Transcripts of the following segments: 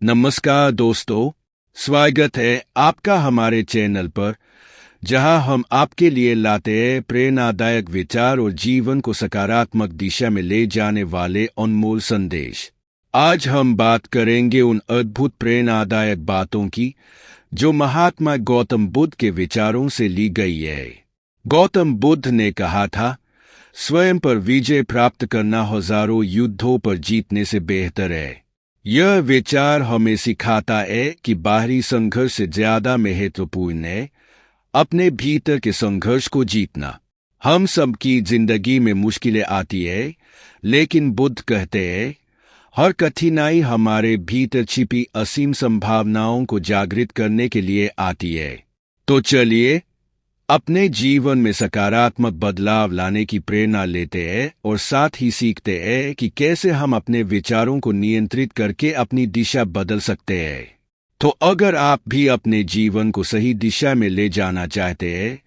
नमस्कार दोस्तों, स्वागत है आपका हमारे चैनल पर, जहां हम आपके लिए लाते हैं प्रेरणादायक विचार और जीवन को सकारात्मक दिशा में ले जाने वाले अनमोल संदेश। आज हम बात करेंगे उन अद्भुत प्रेरणादायक बातों की जो महात्मा गौतम बुद्ध के विचारों से ली गई है। गौतम बुद्ध ने कहा था, स्वयं पर विजय प्राप्त करना हजारों युद्धों पर जीतने से बेहतर है। यह विचार हमें सिखाता है कि बाहरी संघर्ष से ज्यादा महत्वपूर्ण है अपने भीतर के संघर्ष को जीतना। हम सबकी जिंदगी में मुश्किलें आती है, लेकिन बुद्ध कहते हैं हर कठिनाई हमारे भीतर छिपी असीम संभावनाओं को जागृत करने के लिए आती है। तो चलिए अपने जीवन में सकारात्मक बदलाव लाने की प्रेरणा लेते हैं और साथ ही सीखते हैं कि कैसे हम अपने विचारों को नियंत्रित करके अपनी दिशा बदल सकते हैं। तो अगर आप भी अपने जीवन को सही दिशा में ले जाना चाहते हैं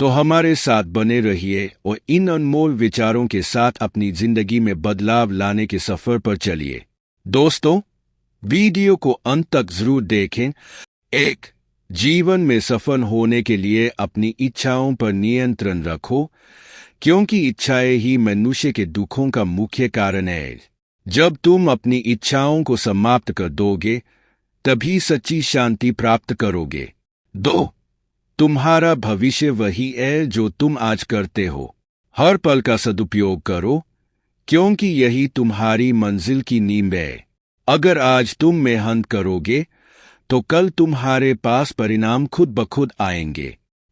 तो हमारे साथ बने रहिए और इन अनमोल विचारों के साथ अपनी जिंदगी में बदलाव लाने के सफर पर चलिए। दोस्तों, वीडियो को अंत तक जरूर देखें। एक, जीवन में सफल होने के लिए अपनी इच्छाओं पर नियंत्रण रखो, क्योंकि इच्छाएं ही मनुष्य के दुखों का मुख्य कारण है। जब तुम अपनी इच्छाओं को समाप्त कर दोगे, तभी सच्ची शांति प्राप्त करोगे। 2, तुम्हारा भविष्य वही है जो तुम आज करते हो। हर पल का सदुपयोग करो, क्योंकि यही तुम्हारी मंजिल की नींव है। अगर आज तुम मेहनत करोगे तो कल तुम्हारे पास परिणाम खुद ब खुद आएंगे।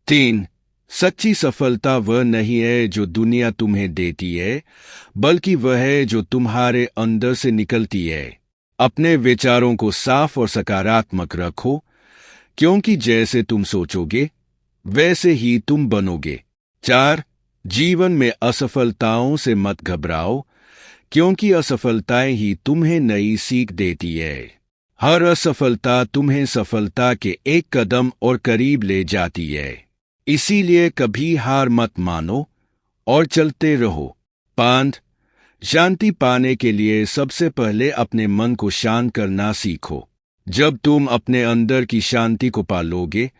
3, सच्ची सफलता वह नहीं है जो दुनिया तुम्हें देती है, बल्कि वह है जो तुम्हारे अंदर से निकलती है। अपने विचारों को साफ और सकारात्मक रखो, क्योंकि जैसे तुम सोचोगे वैसे ही तुम बनोगे। 4, जीवन में असफलताओं से मत घबराओ, क्योंकि असफलताएं ही तुम्हें नई सीख देती है। हर असफलता तुम्हें सफलता के एक कदम और करीब ले जाती है। इसीलिए कभी हार मत मानो और चलते रहो। 5, शांति पाने के लिए सबसे पहले अपने मन को शांत करना सीखो। जब तुम अपने अंदर की शांति को पालोगे,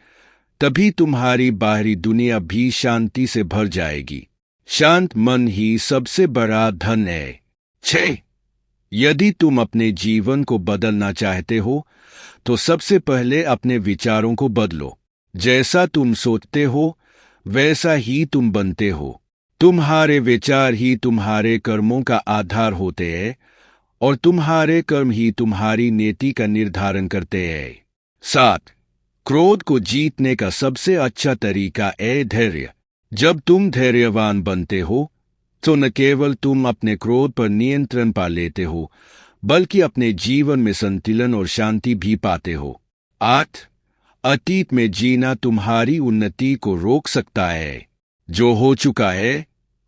तभी तुम्हारी बाहरी दुनिया भी शांति से भर जाएगी। शांत मन ही सबसे बड़ा धन है। 6, यदि तुम अपने जीवन को बदलना चाहते हो तो सबसे पहले अपने विचारों को बदलो। जैसा तुम सोचते हो वैसा ही तुम बनते हो। तुम्हारे विचार ही तुम्हारे कर्मों का आधार होते हैं और तुम्हारे कर्म ही तुम्हारी नीति का निर्धारण करते हैं। 7, क्रोध को जीतने का सबसे अच्छा तरीका है धैर्य। जब तुम धैर्यवान बनते हो तो न केवल तुम अपने क्रोध पर नियंत्रण पा लेते हो, बल्कि अपने जीवन में संतुलन और शांति भी पाते हो। 8, अतीत में जीना तुम्हारी उन्नति को रोक सकता है। जो हो चुका है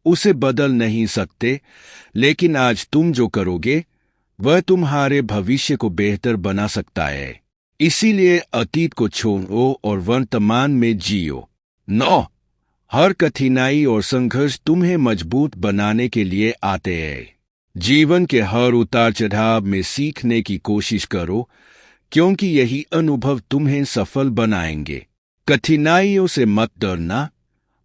उसे बदल नहीं सकते, लेकिन आज तुम जो करोगे वह तुम्हारे भविष्य को बेहतर बना सकता है। इसीलिए अतीत को छोड़ो और वर्तमान में जियो। 9, हर कठिनाई और संघर्ष तुम्हें मजबूत बनाने के लिए आते हैं। जीवन के हर उतार चढ़ाव में सीखने की कोशिश करो, क्योंकि यही अनुभव तुम्हें सफल बनाएंगे। कठिनाइयों से मत डरना,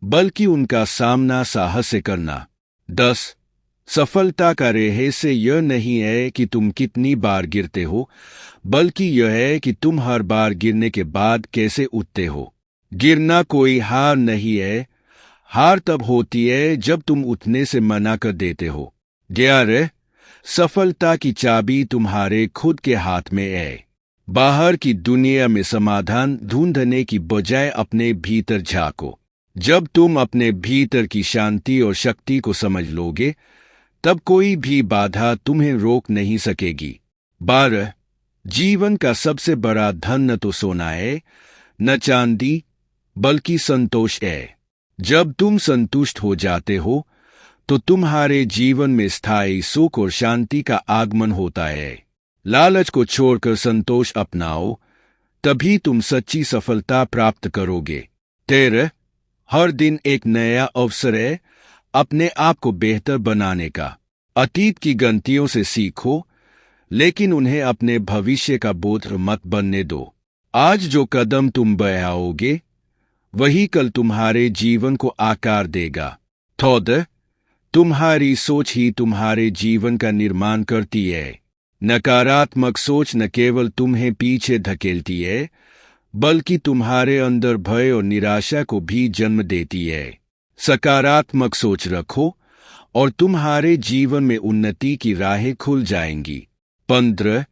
बल्कि उनका सामना साहस से करना। 10, सफलता का रहस्य यह नहीं है कि तुम कितनी बार गिरते हो, बल्कि यह है कि तुम हर बार गिरने के बाद कैसे उठते हो। गिरना कोई हार नहीं है। हार तब होती है जब तुम उठने से मना कर देते हो। 11, सफलता की चाबी तुम्हारे खुद के हाथ में है। बाहर की दुनिया में समाधान ढूंढने की बजाय अपने भीतर झांको। जब तुम अपने भीतर की शांति और शक्ति को समझ लोगे, तब कोई भी बाधा तुम्हें रोक नहीं सकेगी। 12, जीवन का सबसे बड़ा धन न तो सोना है, न चांदी, बल्कि संतोष है। जब तुम संतुष्ट हो जाते हो तो तुम्हारे जीवन में स्थायी सुख और शांति का आगमन होता है। लालच को छोड़कर संतोष अपनाओ, तभी तुम सच्ची सफलता प्राप्त करोगे। 13, हर दिन एक नया अवसर है अपने आप को बेहतर बनाने का। अतीत की गलतियों से सीखो, लेकिन उन्हें अपने भविष्य का बोध मत बनने दो। आज जो कदम तुम बढ़ाओगे वही कल तुम्हारे जीवन को आकार देगा। थोड़ तुम्हारी सोच ही तुम्हारे जीवन का निर्माण करती है। नकारात्मक सोच न केवल तुम्हें पीछे धकेलती है, बल्कि तुम्हारे अंदर भय और निराशा को भी जन्म देती है। सकारात्मक सोच रखो और तुम्हारे जीवन में उन्नति की राहें खुल जाएंगी। 15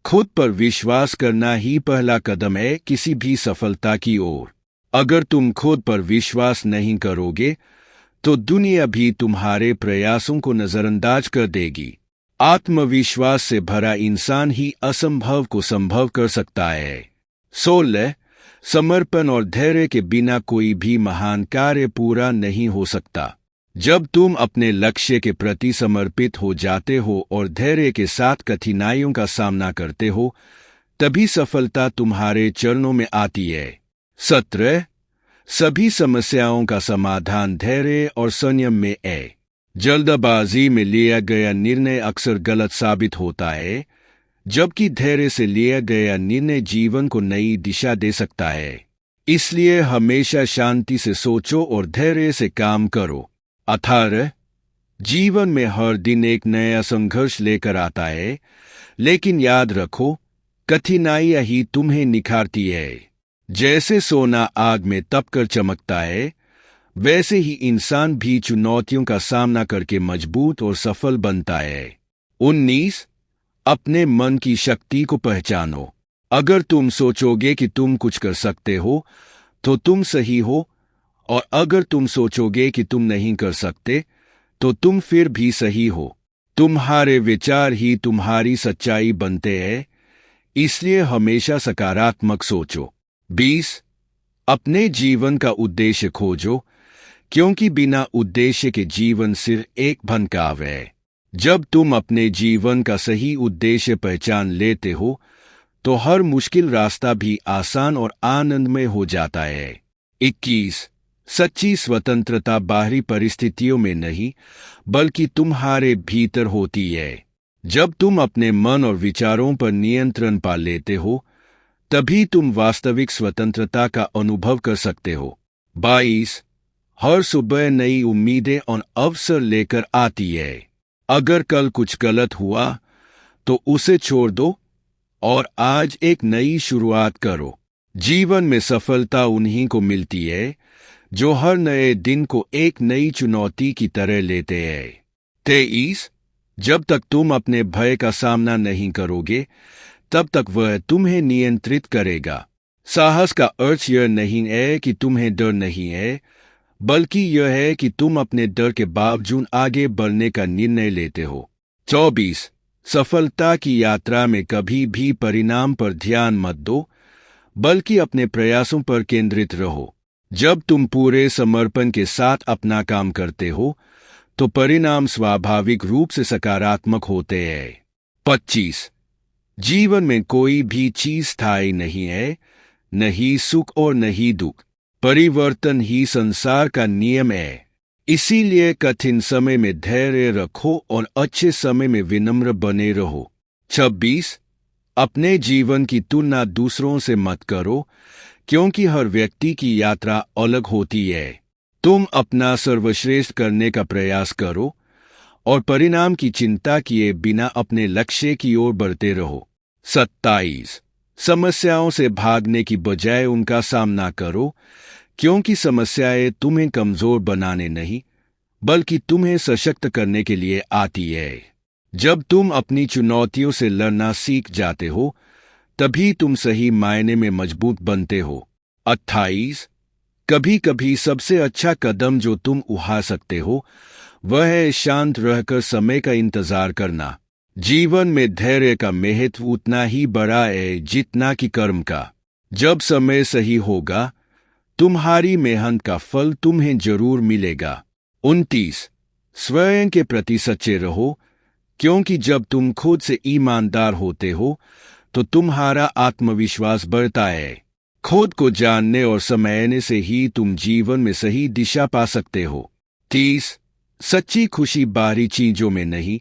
खुद पर विश्वास करना ही पहला कदम है किसी भी सफलता की ओर। अगर तुम खुद पर विश्वास नहीं करोगे तो दुनिया भी तुम्हारे प्रयासों को नजरअंदाज कर देगी। आत्मविश्वास से भरा इंसान ही असंभव को संभव कर सकता है। 16 समर्पण और धैर्य के बिना कोई भी महान कार्य पूरा नहीं हो सकता। जब तुम अपने लक्ष्य के प्रति समर्पित हो जाते हो और धैर्य के साथ कठिनाइयों का सामना करते हो, तभी सफलता तुम्हारे चरणों में आती है। 17 सभी समस्याओं का समाधान धैर्य और संयम में है। जल्दबाजी में लिया गया निर्णय अक्सर गलत साबित होता है, जबकि धैर्य से लिया गया निर्णय जीवन को नई दिशा दे सकता है। इसलिए हमेशा शांति से सोचो और धैर्य से काम करो। 18 जीवन में हर दिन एक नया संघर्ष लेकर आता है, लेकिन याद रखो कठिनाइयां ही तुम्हें निखारती है। जैसे सोना आग में तपकर चमकता है, वैसे ही इंसान भी चुनौतियों का सामना करके मजबूत और सफल बनता है। 19 अपने मन की शक्ति को पहचानो। अगर तुम सोचोगे कि तुम कुछ कर सकते हो तो तुम सही हो, और अगर तुम सोचोगे कि तुम नहीं कर सकते तो तुम फिर भी सही हो। तुम्हारे विचार ही तुम्हारी सच्चाई बनते हैं, इसलिए हमेशा सकारात्मक सोचो। 20 अपने जीवन का उद्देश्य खोजो, क्योंकि बिना उद्देश्य के जीवन सिर्फ एक भनकाव है। जब तुम अपने जीवन का सही उद्देश्य पहचान लेते हो तो हर मुश्किल रास्ता भी आसान और आनंदमय हो जाता है। 21 सच्ची स्वतंत्रता बाहरी परिस्थितियों में नहीं, बल्कि तुम्हारे भीतर होती है। जब तुम अपने मन और विचारों पर नियंत्रण पा लेते हो, तभी तुम वास्तविक स्वतंत्रता का अनुभव कर सकते हो। 22 हर सुबह नई उम्मीदें और अवसर लेकर आती है। अगर कल कुछ गलत हुआ तो उसे छोड़ दो और आज एक नई शुरुआत करो। जीवन में सफलता उन्हीं को मिलती है जो हर नए दिन को एक नई चुनौती की तरह लेते हैं। 23 जब तक तुम अपने भय का सामना नहीं करोगे, तब तक वह तुम्हें नियंत्रित करेगा। साहस का अर्थ यह नहीं है कि तुम्हें डर नहीं है, बल्कि यह है कि तुम अपने डर के बावजूद आगे बढ़ने का निर्णय लेते हो। 24 सफलता की यात्रा में कभी भी परिणाम पर ध्यान मत दो, बल्कि अपने प्रयासों पर केंद्रित रहो। जब तुम पूरे समर्पण के साथ अपना काम करते हो, तो परिणाम स्वाभाविक रूप से सकारात्मक होते हैं। 25 जीवन में कोई भी चीज स्थायी नहीं है, न ही सुख और न ही दुख। परिवर्तन ही संसार का नियम है। इसीलिए कठिन समय में धैर्य रखो और अच्छे समय में विनम्र बने रहो। 26 अपने जीवन की तुलना दूसरों से मत करो, क्योंकि हर व्यक्ति की यात्रा अलग होती है। तुम अपना सर्वश्रेष्ठ करने का प्रयास करो और परिणाम की चिंता किए बिना अपने लक्ष्य की ओर बढ़ते रहो। 27 समस्याओं से भागने की बजाय उनका सामना करो, क्योंकि समस्याएं तुम्हें कमजोर बनाने नहीं, बल्कि तुम्हें सशक्त करने के लिए आती है। जब तुम अपनी चुनौतियों से लड़ना सीख जाते हो, तभी तुम सही मायने में मजबूत बनते हो। 28 कभी कभी सबसे अच्छा कदम जो तुम उठा सकते हो, वह है शांत रहकर समय का इंतजार करना। जीवन में धैर्य का महत्व उतना ही बड़ा है जितना कि कर्म का। जब समय सही होगा, तुम्हारी मेहनत का फल तुम्हें जरूर मिलेगा। 29 स्वयं के प्रति सच्चे रहो, क्योंकि जब तुम खुद से ईमानदार होते हो तो तुम्हारा आत्मविश्वास बढ़ता है। खुद को जानने और समझने से ही तुम जीवन में सही दिशा पा सकते हो। 30 सच्ची खुशी बाहरी चीजों में नहीं,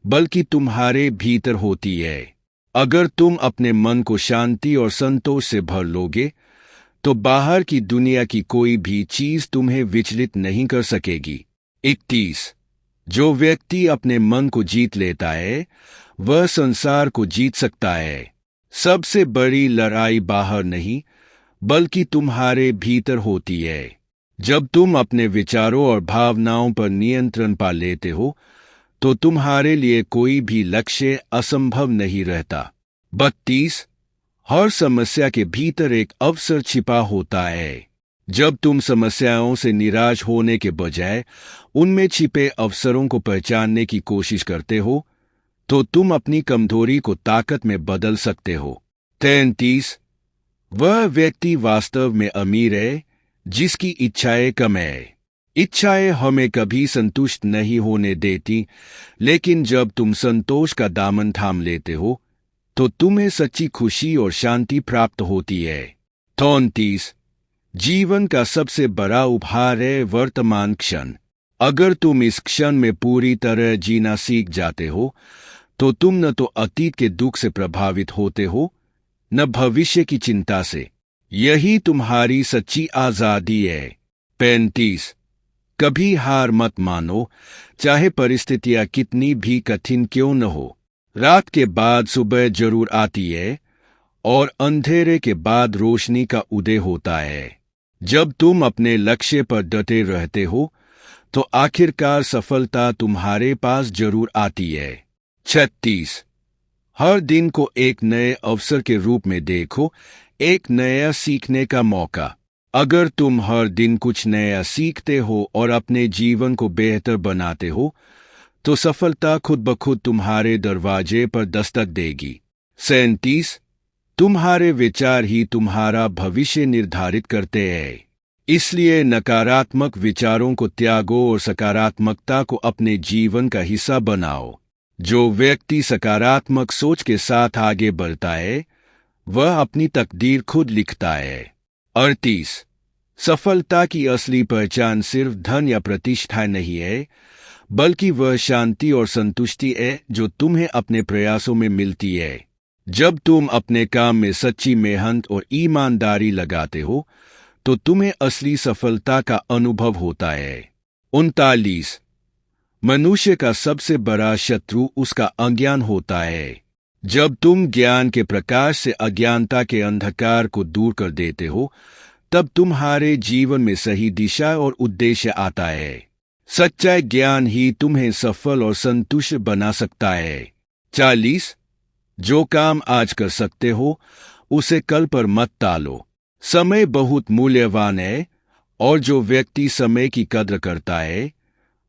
बल्कि तुम्हारे भीतर होती है। अगर तुम अपने मन को शांति और संतोष से भर लोगे तो बाहर की दुनिया की कोई भी चीज तुम्हें विचलित नहीं कर सकेगी। 31। जो व्यक्ति अपने मन को जीत लेता है वह संसार को जीत सकता है। सबसे बड़ी लड़ाई बाहर नहीं बल्कि तुम्हारे भीतर होती है। जब तुम अपने विचारों और भावनाओं पर नियंत्रण पा लेते हो तो तुम्हारे लिए कोई भी लक्ष्य असंभव नहीं रहता। 32। हर समस्या के भीतर एक अवसर छिपा होता है। जब तुम समस्याओं से निराश होने के बजाय उनमें छिपे अवसरों को पहचानने की कोशिश करते हो तो तुम अपनी कमजोरी को ताकत में बदल सकते हो। 33। वह व्यक्ति वास्तव में अमीर है जिसकी इच्छाएं कम है। इच्छाएं हमें कभी संतुष्ट नहीं होने देती, लेकिन जब तुम संतोष का दामन थाम लेते हो तो तुम्हें सच्ची खुशी और शांति प्राप्त होती है। 34। जीवन का सबसे बड़ा उपहार है वर्तमान क्षण। अगर तुम इस क्षण में पूरी तरह जीना सीख जाते हो तो तुम न तो अतीत के दुख से प्रभावित होते हो न भविष्य की चिंता से। यही तुम्हारी सच्ची आजादी है। 35। कभी हार मत मानो, चाहे परिस्थितियां कितनी भी कठिन क्यों न हो। रात के बाद सुबह जरूर आती है और अंधेरे के बाद रोशनी का उदय होता है। जब तुम अपने लक्ष्य पर डटे रहते हो तो आखिरकार सफलता तुम्हारे पास जरूर आती है। 36। हर दिन को एक नए अवसर के रूप में देखो, एक नया सीखने का मौका। अगर तुम हर दिन कुछ नया सीखते हो और अपने जीवन को बेहतर बनाते हो तो सफलता खुद ब खुद तुम्हारे दरवाजे पर दस्तक देगी। 37। तुम्हारे विचार ही तुम्हारा भविष्य निर्धारित करते हैं। इसलिए नकारात्मक विचारों को त्यागो और सकारात्मकता को अपने जीवन का हिस्सा बनाओ। जो व्यक्ति सकारात्मक सोच के साथ आगे बढ़ता है वह अपनी तकदीर खुद लिखता है। 38। सफलता की असली पहचान सिर्फ धन या प्रतिष्ठा नहीं है, बल्कि वह शांति और संतुष्टि है जो तुम्हें अपने प्रयासों में मिलती है। जब तुम अपने काम में सच्ची मेहनत और ईमानदारी लगाते हो तो तुम्हें असली सफलता का अनुभव होता है। 39। मनुष्य का सबसे बड़ा शत्रु उसका अज्ञान होता है। जब तुम ज्ञान के प्रकाश से अज्ञानता के अंधकार को दूर कर देते हो तब तुम्हारे जीवन में सही दिशा और उद्देश्य आता है। सच्चा ज्ञान ही तुम्हें सफल और संतुष्ट बना सकता है। 40। जो काम आज कर सकते हो उसे कल पर मत टालो। समय बहुत मूल्यवान है और जो व्यक्ति समय की कद्र करता है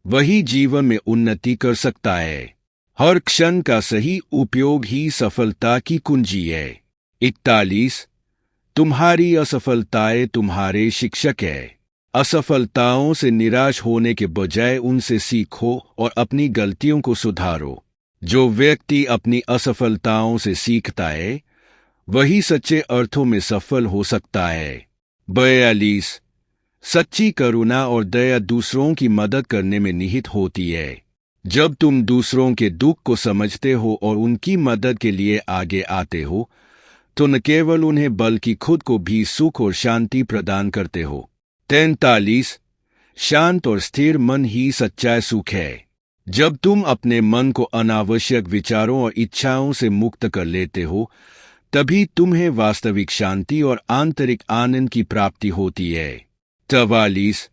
वही जीवन में उन्नति कर सकता है। हर क्षण का सही उपयोग ही सफलता की कुंजी है। 41। तुम्हारी असफलताएं तुम्हारे शिक्षक है। असफलताओं से निराश होने के बजाय उनसे सीखो और अपनी गलतियों को सुधारो। जो व्यक्ति अपनी असफलताओं से सीखता है वही सच्चे अर्थों में सफल हो सकता है। 42। सच्ची करुणा और दया दूसरों की मदद करने में निहित होती है। जब तुम दूसरों के दुख को समझते हो और उनकी मदद के लिए आगे आते हो तो न केवल उन्हें बल्कि खुद को भी सुख और शांति प्रदान करते हो। 43। शांत और स्थिर मन ही सच्चा सुख है। जब तुम अपने मन को अनावश्यक विचारों और इच्छाओं से मुक्त कर लेते हो तभी तुम्हें वास्तविक शांति और आंतरिक आनंद की प्राप्ति होती है। 44।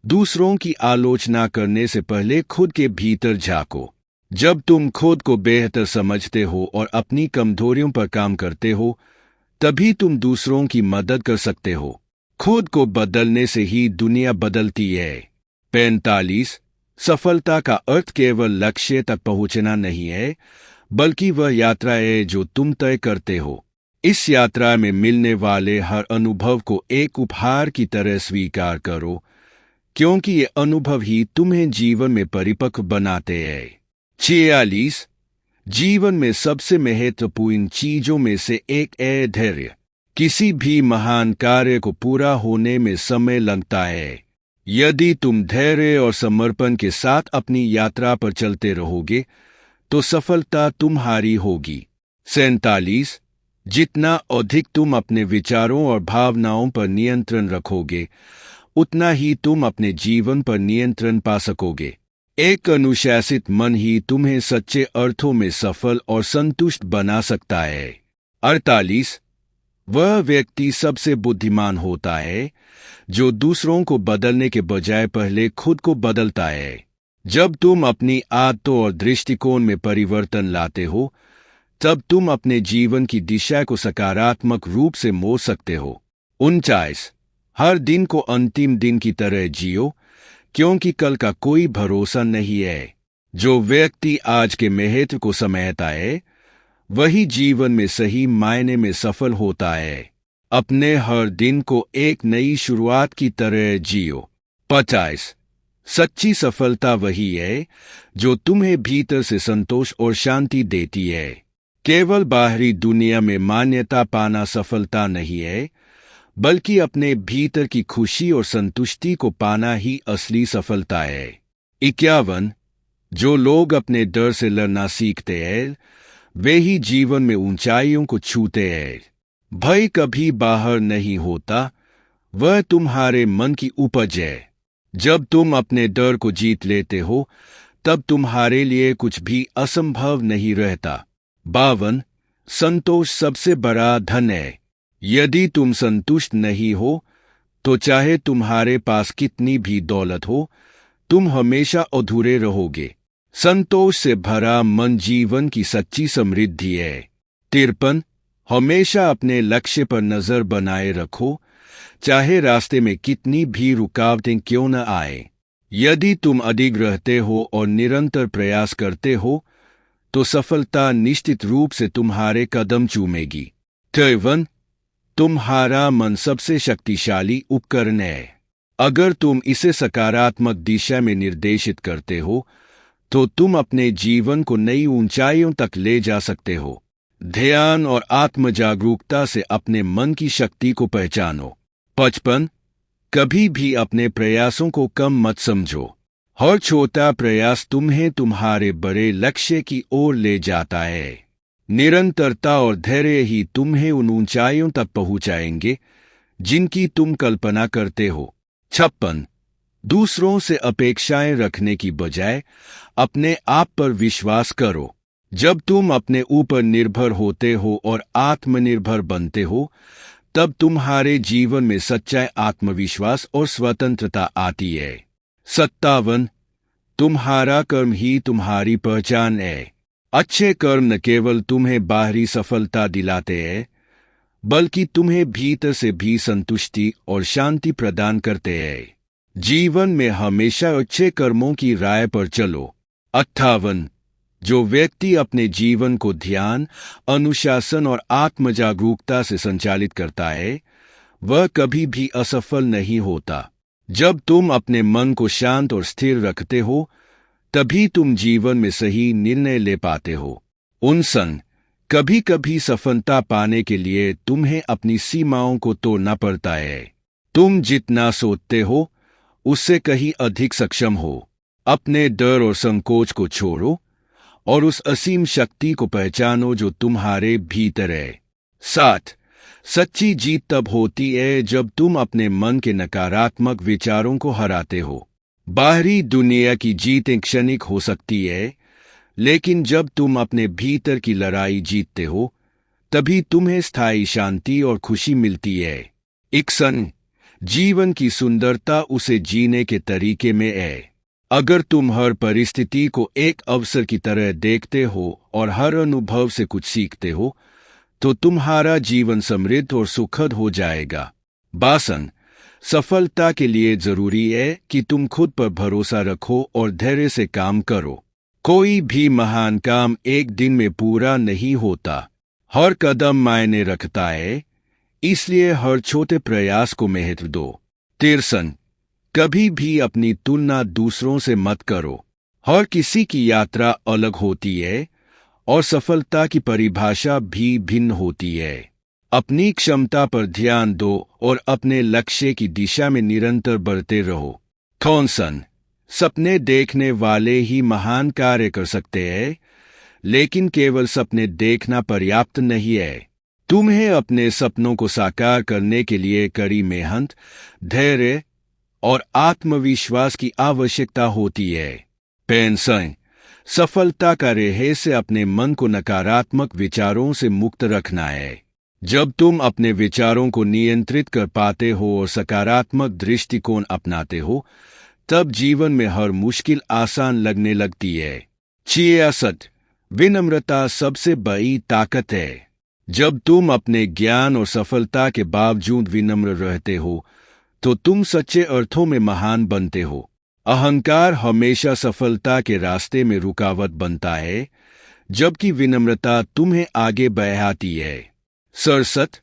दूसरों की आलोचना करने से पहले खुद के भीतर झांको। जब तुम खुद को बेहतर समझते हो और अपनी कमजोरियों पर काम करते हो तभी तुम दूसरों की मदद कर सकते हो। खुद को बदलने से ही दुनिया बदलती है। 45। सफलता का अर्थ केवल लक्ष्य तक पहुंचना नहीं है, बल्कि वह यात्रा है जो तुम तय करते हो। इस यात्रा में मिलने वाले हर अनुभव को एक उपहार की तरह स्वीकार करो, क्योंकि ये अनुभव ही तुम्हें जीवन में परिपक्व बनाते हैं। 46। जीवन में सबसे महत्वपूर्ण चीजों में से एक है धैर्य। किसी भी महान कार्य को पूरा होने में समय लगता है। यदि तुम धैर्य और समर्पण के साथ अपनी यात्रा पर चलते रहोगे तो सफलता तुम्हारी होगी। 47। जितना अधिक तुम अपने विचारों और भावनाओं पर नियंत्रण रखोगे, उतना ही तुम अपने जीवन पर नियंत्रण पा सकोगे। एक अनुशासित मन ही तुम्हें सच्चे अर्थों में सफल और संतुष्ट बना सकता है। 48। वह व्यक्ति सबसे बुद्धिमान होता है जो दूसरों को बदलने के बजाय पहले खुद को बदलता है। जब तुम अपनी आदतों और दृष्टिकोण में परिवर्तन लाते हो, तब तुम अपने जीवन की दिशा को सकारात्मक रूप से मोड़ सकते हो। 49। हर दिन को अंतिम दिन की तरह जियो, क्योंकि कल का कोई भरोसा नहीं है। जो व्यक्ति आज के महत्व को समझता है, वही जीवन में सही मायने में सफल होता है। अपने हर दिन को एक नई शुरुआत की तरह जियो। 50। सच्ची सफलता वही है जो तुम्हें भीतर से संतोष और शांति देती है। केवल बाहरी दुनिया में मान्यता पाना सफलता नहीं है, बल्कि अपने भीतर की खुशी और संतुष्टि को पाना ही असली सफलता है। 51। जो लोग अपने डर से लड़ना सीखते हैं, वे ही जीवन में ऊंचाइयों को छूते हैं। भय कभी बाहर नहीं होता, वह तुम्हारे मन की उपज है। जब तुम अपने डर को जीत लेते हो, तब तुम्हारे लिए कुछ भी असंभव नहीं रहता। 52। संतोष सबसे बड़ा धन है। यदि तुम संतुष्ट नहीं हो, तो चाहे तुम्हारे पास कितनी भी दौलत हो, तुम हमेशा अधूरे रहोगे। संतोष से भरा मन जीवन की सच्ची समृद्धि है। 53। हमेशा अपने लक्ष्य पर नजर बनाए रखो, चाहे रास्ते में कितनी भी रुकावटें क्यों न आए। यदि तुम अडिग रहते हो और निरंतर प्रयास करते हो, तो सफलता निश्चित रूप से तुम्हारे कदम चूमेगी। 53। तुम्हारा मन सबसे शक्तिशाली उपकरण है। अगर तुम इसे सकारात्मक दिशा में निर्देशित करते हो, तो तुम अपने जीवन को नई ऊंचाइयों तक ले जा सकते हो। ध्यान और आत्म जागरूकता से अपने मन की शक्ति को पहचानो। 55। कभी भी अपने प्रयासों को कम मत समझो। हर छोटा प्रयास तुम्हें तुम्हारे बड़े लक्ष्य की ओर ले जाता है। निरंतरता और धैर्य ही तुम्हें उन ऊंचाइयों तक पहुंचाएंगे जिनकी तुम कल्पना करते हो। 56। दूसरों से अपेक्षाएं रखने की बजाय अपने आप पर विश्वास करो। जब तुम अपने ऊपर निर्भर होते हो और आत्मनिर्भर बनते हो, तब तुम्हारे जीवन में सच्चा आत्मविश्वास और स्वतंत्रता आती है। 57। तुम्हारा कर्म ही तुम्हारी पहचान है। अच्छे कर्म न केवल तुम्हें बाहरी सफलता दिलाते हैं, बल्कि तुम्हें भीतर से भी संतुष्टि और शांति प्रदान करते हैं। जीवन में हमेशा अच्छे कर्मों की राह पर चलो। 58। जो व्यक्ति अपने जीवन को ध्यान, अनुशासन और आत्म जागरूकता से संचालित करता है, वह कभी भी असफल नहीं होता। जब तुम अपने मन को शांत और स्थिर रखते हो, तभी तुम जीवन में सही निर्णय ले पाते हो। 59। कभी कभी सफलता पाने के लिए तुम्हें अपनी सीमाओं को तोड़ना पड़ता है। तुम जितना सोचते हो, उससे कहीं अधिक सक्षम हो। अपने डर और संकोच को छोड़ो और उस असीम शक्ति को पहचानो जो तुम्हारे भीतर है। 7। सच्ची जीत तब होती है जब तुम अपने मन के नकारात्मक विचारों को हराते हो। बाहरी दुनिया की जीतें क्षणिक हो सकती है, लेकिन जब तुम अपने भीतर की लड़ाई जीतते हो, तभी तुम्हें स्थायी शांति और खुशी मिलती है। 61। जीवन की सुंदरता उसे जीने के तरीके में है। अगर तुम हर परिस्थिति को एक अवसर की तरह देखते हो और हर अनुभव से कुछ सीखते हो, तो तुम्हारा जीवन समृद्ध और सुखद हो जाएगा। 62। सफलता के लिए जरूरी है कि तुम खुद पर भरोसा रखो और धैर्य से काम करो। कोई भी महान काम एक दिन में पूरा नहीं होता। हर कदम मायने रखता है, इसलिए हर छोटे प्रयास को महत्व दो। 63। कभी भी अपनी तुलना दूसरों से मत करो। हर किसी की यात्रा अलग होती है और सफलता की परिभाषा भी भिन्न होती है। अपनी क्षमता पर ध्यान दो और अपने लक्ष्य की दिशा में निरंतर बढ़ते रहो। 64। सपने देखने वाले ही महान कार्य कर सकते हैं, लेकिन केवल सपने देखना पर्याप्त नहीं है। तुम्हें अपने सपनों को साकार करने के लिए कड़ी मेहनत, धैर्य और आत्मविश्वास की आवश्यकता होती है। पेंसें, सफलता का रहस्य अपने मन को नकारात्मक विचारों से मुक्त रखना है। जब तुम अपने विचारों को नियंत्रित कर पाते हो और सकारात्मक दृष्टिकोण अपनाते हो, तब जीवन में हर मुश्किल आसान लगने लगती है। 66 विनम्रता सबसे बड़ी ताकत है। जब तुम अपने ज्ञान और सफलता के बावजूद विनम्र रहते हो, तो तुम सच्चे अर्थों में महान बनते हो। अहंकार हमेशा सफलता के रास्ते में रुकावट बनता है, जबकि विनम्रता तुम्हें आगे बढ़ाती है। 67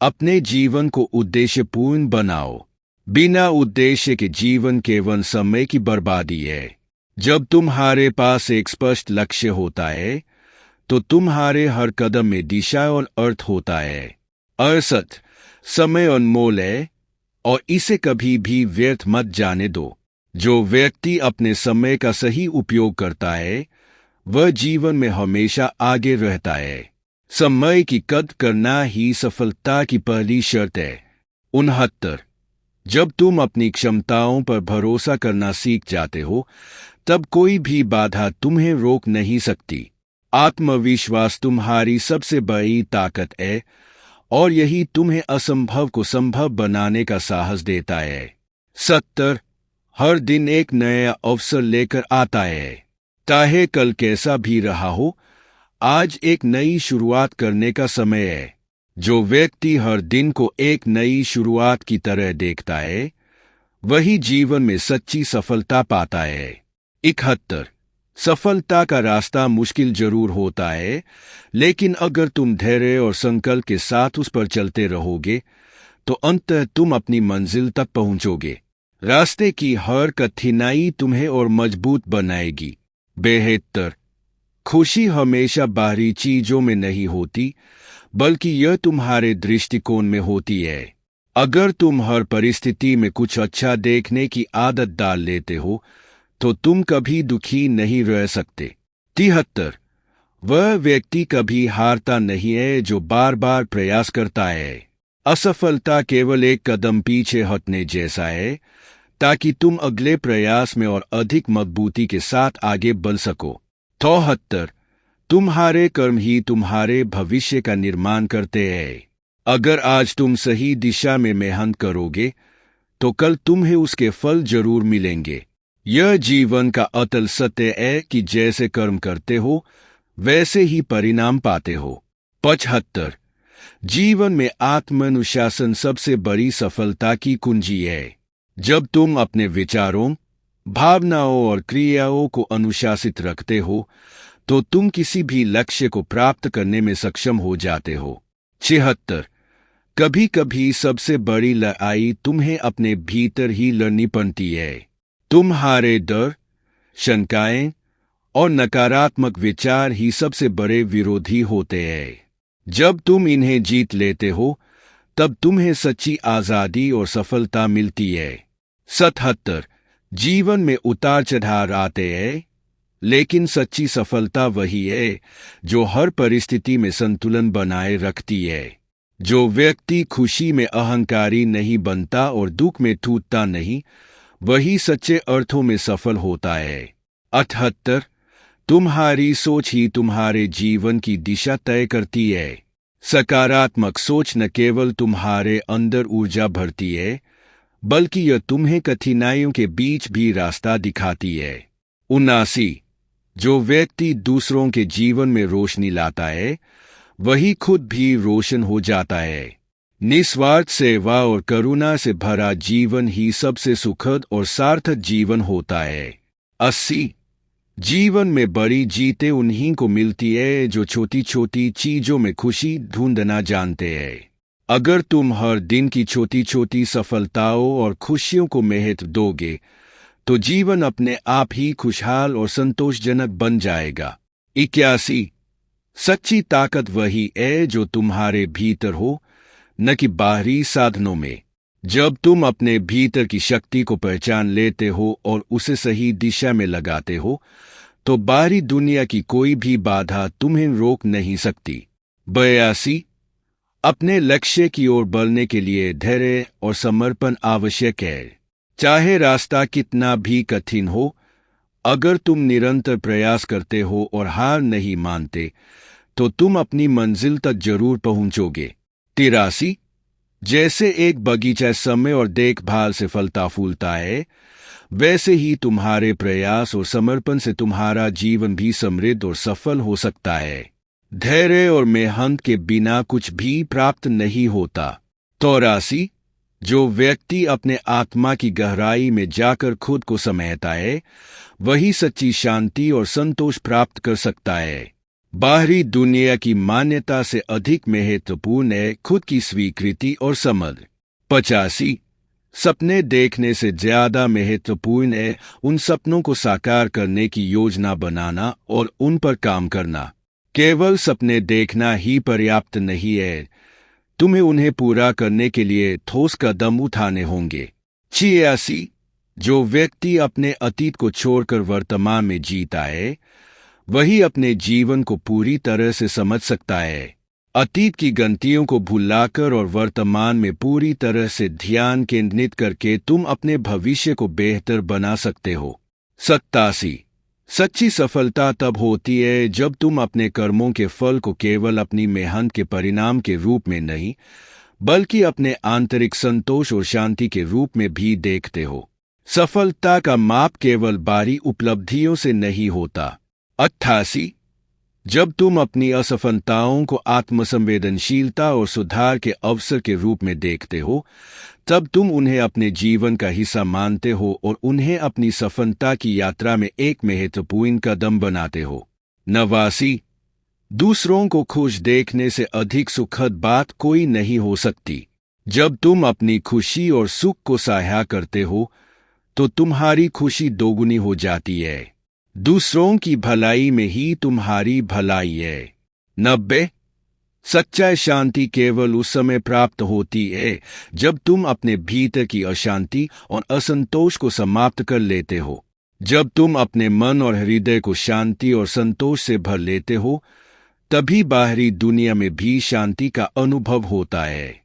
अपने जीवन को उद्देश्यपूर्ण बनाओ। बिना उद्देश्य के जीवन केवल समय की बर्बादी है। जब तुम्हारे पास एक स्पष्ट लक्ष्य होता है, तो तुम्हारे हर कदम में दिशा और अर्थ होता है। 68 समय अनमोल है और इसे कभी भी व्यर्थ मत जाने दो। जो व्यक्ति अपने समय का सही उपयोग करता है, वह जीवन में हमेशा आगे रहता है। समय की कद्र करना ही सफलता की पहली शर्त है। 69 जब तुम अपनी क्षमताओं पर भरोसा करना सीख जाते हो, तब कोई भी बाधा तुम्हें रोक नहीं सकती। आत्मविश्वास तुम्हारी सबसे बड़ी ताकत है और यही तुम्हें असंभव को संभव बनाने का साहस देता है। 70 हर दिन एक नया अवसर लेकर आता है। चाहे कल कैसा भी रहा हो, आज एक नई शुरुआत करने का समय है। जो व्यक्ति हर दिन को एक नई शुरुआत की तरह देखता है, वही जीवन में सच्ची सफलता पाता है। 71 सफलता का रास्ता मुश्किल जरूर होता है, लेकिन अगर तुम धैर्य और संकल्प के साथ उस पर चलते रहोगे, तो अंततः तुम अपनी मंजिल तक पहुंचोगे। रास्ते की हर कठिनाई तुम्हें और मजबूत बनाएगी। 72 खुशी हमेशा बाहरी चीजों में नहीं होती, बल्कि यह तुम्हारे दृष्टिकोण में होती है। अगर तुम हर परिस्थिति में कुछ अच्छा देखने की आदत डाल लेते हो, तो तुम कभी दुखी नहीं रह सकते। 73 वह व्यक्ति कभी हारता नहीं है जो बार बार प्रयास करता है। असफलता केवल एक कदम पीछे हटने जैसा है, ताकि तुम अगले प्रयास में और अधिक मजबूती के साथ आगे बढ़ सको। 74 तुम्हारे कर्म ही तुम्हारे भविष्य का निर्माण करते हैं। अगर आज तुम सही दिशा में मेहनत करोगे, तो कल तुम्हें उसके फल जरूर मिलेंगे। यह जीवन का अतल सत्य है कि जैसे कर्म करते हो, वैसे ही परिणाम पाते हो। 75 जीवन में आत्मानुशासन सबसे बड़ी सफलता की कुंजी है। जब तुम अपने विचारों, भावनाओं और क्रियाओं को अनुशासित रखते हो, तो तुम किसी भी लक्ष्य को प्राप्त करने में सक्षम हो जाते हो। 76 कभी कभी सबसे बड़ी लड़ाई तुम्हें अपने भीतर ही लड़नी पड़ती है। तुम्हारे डर, शंकाएं और नकारात्मक विचार ही सबसे बड़े विरोधी होते हैं। जब तुम इन्हें जीत लेते हो, तब तुम्हें सच्ची आजादी और सफलता मिलती है। 77 जीवन में उतार चढ़ाव आते हैं, लेकिन सच्ची सफलता वही है जो हर परिस्थिति में संतुलन बनाए रखती है। जो व्यक्ति खुशी में अहंकारी नहीं बनता और दुख में टूटता नहीं, वही सच्चे अर्थों में सफल होता है। 78 तुम्हारी सोच ही तुम्हारे जीवन की दिशा तय करती है। सकारात्मक सोच न केवल तुम्हारे अंदर ऊर्जा भरती है, बल्कि यह तुम्हें कठिनाइयों के बीच भी रास्ता दिखाती है। 79 जो व्यक्ति दूसरों के जीवन में रोशनी लाता है, वही खुद भी रोशन हो जाता है। निस्वार्थ सेवा और करुणा से भरा जीवन ही सबसे सुखद और सार्थक जीवन होता है। 80 जीवन में बड़ी जीतें उन्हीं को मिलती है जो छोटी छोटी चीजों में खुशी ढूंढना जानते हैं। अगर तुम हर दिन की छोटी छोटी सफलताओं और खुशियों को महत्व दोगे, तो जीवन अपने आप ही खुशहाल और संतोषजनक बन जाएगा। 81 सच्ची ताकत वही है जो तुम्हारे भीतर हो, न कि बाहरी साधनों में। जब तुम अपने भीतर की शक्ति को पहचान लेते हो और उसे सही दिशा में लगाते हो, तो बाहरी दुनिया की कोई भी बाधा तुम्हें रोक नहीं सकती। 82 अपने लक्ष्य की ओर बढ़ने के लिए धैर्य और समर्पण आवश्यक है। चाहे रास्ता कितना भी कठिन हो, अगर तुम निरंतर प्रयास करते हो और हार नहीं मानते, तो तुम अपनी मंजिल तक जरूर पहुंचोगे। 83 जैसे एक बगीचा समय और देखभाल से फलता फूलता है, वैसे ही तुम्हारे प्रयास और समर्पण से तुम्हारा जीवन भी समृद्ध और सफल हो सकता है। धैर्य और मेहनत के बिना कुछ भी प्राप्त नहीं होता। 84 जो व्यक्ति अपने आत्मा की गहराई में जाकर खुद को समझता है, वही सच्ची शांति और संतोष प्राप्त कर सकता है। बाहरी दुनिया की मान्यता से अधिक महत्वपूर्ण है खुद की स्वीकृति और समझ। 85 सपने देखने से ज्यादा महत्वपूर्ण है उन सपनों को साकार करने की योजना बनाना और उन पर काम करना। केवल सपने देखना ही पर्याप्त नहीं है, तुम्हें उन्हें पूरा करने के लिए ठोस कदम उठाने होंगे। 86 जो व्यक्ति अपने अतीत को छोड़कर वर्तमान में जीता है, वही अपने जीवन को पूरी तरह से समझ सकता है। अतीत की गलतियों को भुलाकर और वर्तमान में पूरी तरह से ध्यान केंद्रित करके तुम अपने भविष्य को बेहतर बना सकते हो। 87 सच्ची सफलता तब होती है जब तुम अपने कर्मों के फल को केवल अपनी मेहनत के परिणाम के रूप में नहीं, बल्कि अपने आंतरिक संतोष और शांति के रूप में भी देखते हो। सफलता का माप केवल बाहरी उपलब्धियों से नहीं होता। 88 जब तुम अपनी असफलताओं को आत्मसंवेदनशीलता और सुधार के अवसर के रूप में देखते हो, तब तुम उन्हें अपने जीवन का हिस्सा मानते हो और उन्हें अपनी सफलता की यात्रा में एक महत्वपूर्ण कदम बनाते हो। 89 दूसरों को खुश देखने से अधिक सुखद बात कोई नहीं हो सकती। जब तुम अपनी खुशी और सुख को साझा करते हो, तो तुम्हारी खुशी दोगुनी हो जाती है। दूसरों की भलाई में ही तुम्हारी भलाई है। 90 सच्चाई शांति केवल उस समय प्राप्त होती है जब तुम अपने भीतर की अशांति और असंतोष को समाप्त कर लेते हो। जब तुम अपने मन और हृदय को शांति और संतोष से भर लेते हो, तभी बाहरी दुनिया में भी शांति का अनुभव होता है।